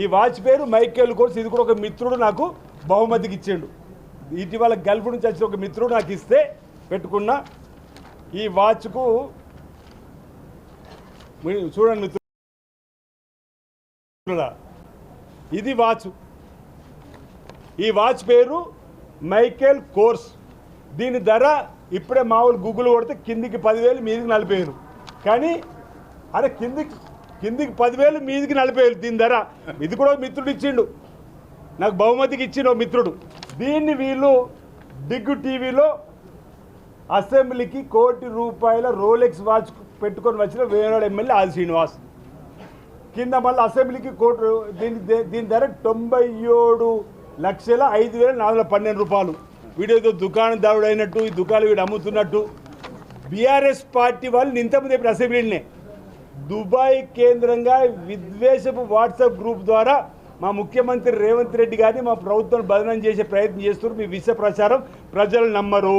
ఈ వాచ్ పేరు Michael course. ఇది కూడా ఒక మిత్రుడు నాకు బహుమతికి ఇచ్చాడు. ఇటీవల గల్ఫ్ నుంచి వచ్చిన ఒక మిత్రుడు నాకు ఇస్తే పెట్టుకున్న ఈ వాచ్కు చూడండి మిత్రుడా, ఇది వాచ్. ఈ వాచ్ పేరు మైకేల్ కోర్స్. దీని ధర ఇప్పుడే మామూలు గూగుల్ కొడితే కిందికి 10,000 మీదికి 40,000. కానీ అరే కిందికి 10,000 మీదికి 40,000 దీని ధర. ఇది కూడా మిత్రుడు ఇచ్చిండు, నాకు బహుమతికి ఇచ్చిండు మిత్రుడు. దీన్ని వీళ్ళు డిగ్గు టీవీలో అసెంబ్లీకి ₹1 కోటి రోలెక్స్ వాచ్ పెట్టుకొని వచ్చిన వేనాడు ఎమ్మెల్యే ఆది శ్రీనివాస్. కింద మళ్ళీ అసెంబ్లీకి దీని ధర ₹97,05,412. వీడియోతో దుకాణదారుడు అయినట్టు, ఈ దుకాణాలు వీడు అమ్ముతున్నట్టు. బీఆర్ఎస్ పార్టీ వాళ్ళు ఇంతకుముందు ఇప్పుడు అసెంబ్లీనే దుబాయ్ కేంద్రంగా విద్వేషపు వాట్సాప్ గ్రూప్ ద్వారా మా ముఖ్యమంత్రి రేవంత్ రెడ్డి గారిని మా ప్రభుత్వం బదనం చేసే ప్రయత్నం చేస్తున్నారు. మీ విష ప్రచారం ప్రజలు నమ్మరు.